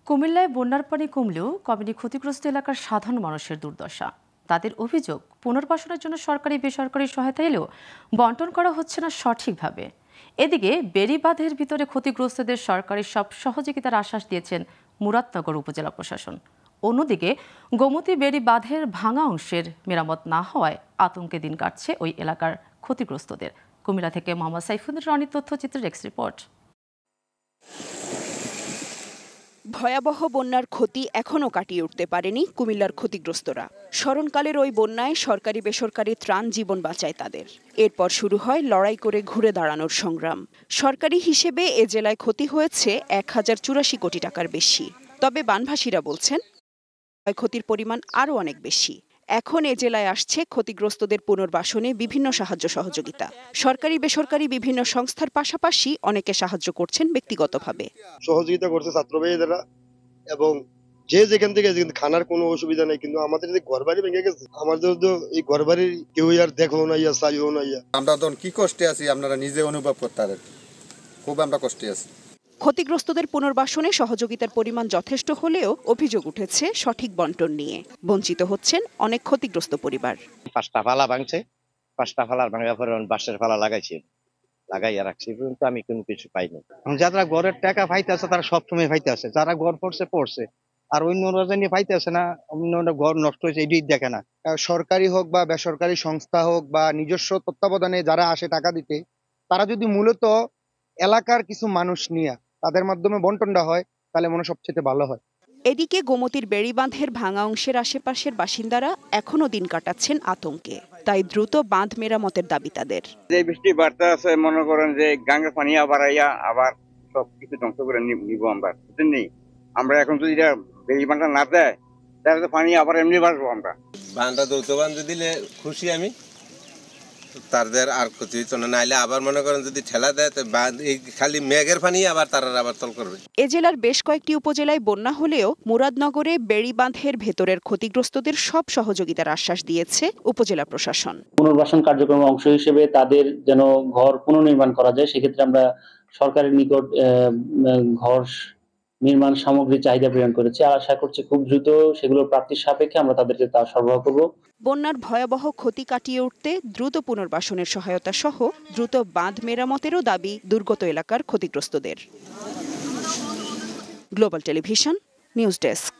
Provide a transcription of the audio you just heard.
কুমিল্লায় বন্যার পানি কমলেও কমেনি ক্ষতিগ্রস্ত এলাকার সাধারণ মানুষের দুর্দশা। তাদের অভিযোগ, পুনর্বাসনের জন্য সরকারি বেসরকারি সহায়তা এলেও বন্টন করা হচ্ছে না সঠিকভাবে। এদিকে বেড়িবাঁধের ভিতরে ক্ষতিগ্রস্তদের সরকারি সব সহযোগিতার আশ্বাস দিয়েছেন মুরাদনগর উপজেলা প্রশাসন। অন্যদিকে গোমতী বেড়িবাঁধের ভাঙা অংশের মেরামত না হওয়ায় আতঙ্কে দিন কাটছে ওই এলাকার ক্ষতিগ্রস্তদের। কুমিল্লা থেকে মোহাম্মদ সাইফুদ্দিন রানীর তথ্যচিত্রের এক্স রিপোর্ট। ভয়াবহ বন্যার ক্ষতি এখনও কাটিয়ে উঠতে পারেনি কুমিল্লার ক্ষতিগ্রস্তরা। স্মরণকালের ওই বন্যায় সরকারি বেসরকারি ত্রাণ জীবন বাঁচায় তাদের। এরপর শুরু হয় লড়াই করে ঘুরে দাঁড়ানোর সংগ্রাম। সরকারি হিসেবে এ জেলায় ক্ষতি হয়েছে 1084 কোটি টাকার বেশি। তবে বানভাসীরা বলছেন ক্ষতির পরিমাণ আরও অনেক বেশি। এখন এ জেলায় আসছে ক্ষতিগ্রস্তদের পুনর্বাসনে বিভিন্ন সাহায্য সহযোগিতা। সরকারি বেসরকারি বিভিন্ন সংস্থার পাশাপাশি অনেকে সাহায্য করছেন ব্যক্তিগতভাবে। সহযোগিতা করছে ছাত্র ভাইয়েরা এবং যে যেখান থেকে খানার কোনো অসুবিধা নেই, কিন্তু আমাদের যে ঘরবাড়ি ভেঙে গেছে, আমাদের তো এই ঘরবাড়ির কেউ আর দেখলো না, চাইও না। আমরা তখন কি কষ্টে আছি আপনারা নিজে অনুভব করতে পারেন। খুব আমরা কষ্টে আছি। ক্ষতিগ্রস্তদের পুনর্বাসনে সহযোগিতার পরিমাণ যথেষ্ট হলেও অভিযোগ উঠেছে সঠিক বন্টন নিয়ে। বঞ্চিত হচ্ছেন অনেক ক্ষতিগ্রস্ত পরিবার। 5টা ফালা ভাঙছে, 5টা ফালার ভাঙা পরে বাঁশের ফালা লাগাইয়া রাখছি, কিন্তু আমি কোনো কিছু পাইনি। যারা ঘরের টাকা পাইতে আছে তারা সবসময় পাইতে আছে, যারা ঘর পড়ছে আর অন্যরা জানি পাইতে আছে না, অন্য ঘর নষ্ট হয়েছে এটি দেখে না। সরকারি হোক বা বেসরকারি সংস্থা হোক বা নিজস্ব তত্ত্বাবধানে যারা আসে টাকা দিতে, তারা যদি মূলত এলাকার কিছু মানুষ নিয়ে তাদের মাধ্যমে বন্টনটা হয় তাহলে মনে সবচেয়ে ভালো হয়। এদিকে গোমতীর বেড়িবাঁধের ভাঙা অংশের আশেপাশের বাসিন্দারা এখনো দিন কাটাচ্ছেন আতঙ্কে। তাই দ্রুত বাঁধ মেরামতের দাবি তাদের। যে বৃষ্টি বাড়তে আছে, মনে করেন যে গাঙ্গের পানি আবার সবকিছু ধ্বংস করে নিব আমরা। আমরা এখন যদি বেড়িবাঁধটা না দেয় তাহলে তো পানি আবার এমনি বাড়বো। আমরা বাঁধটা দ্রুত বাঁধ দিলে খুশি আমি, তাদের আর ক্ষতি হতো না। নাইলে আবার মনে করেন যদি ঠেলা দেয় তো এই খালি মেঘের পানি আবার তারা আবার তল করবে। এ জেলার বেশ কয়েকটি উপজেলায় বন্যা হলেও মুরাদনগরে বেড়িবাঁধের ভেতরের ক্ষতিগ্রস্তদের সব সহযোগিতার আশ্বাস দিয়েছে উপজেলা প্রশাসন। পুনর্বাসন কার্যক্রমের অংশ হিসেবে তাদের যেন ঘর পুনর্নির্মাণ করা যায়, সেক্ষেত্রে আমরা সরকারের নিকট ঘর নির্মাণ সামগ্রী চাহিদা প্রেরণ করেছি। আর আশা করছি খুব দ্রুত সেগুলোর প্রাপ্তির সাপেক্ষে আমরা তাদেরকে তা সরবরাহ করব। বন্যার ভয়াবহ ক্ষতি কাটিয়ে উঠতে দ্রুত পুনর্বাসনের সহায়তা সহ দ্রুত বাঁধ মেরামতেরও দাবি দুর্গত এলাকার ক্ষতিগ্রস্তদের। Global television news desk.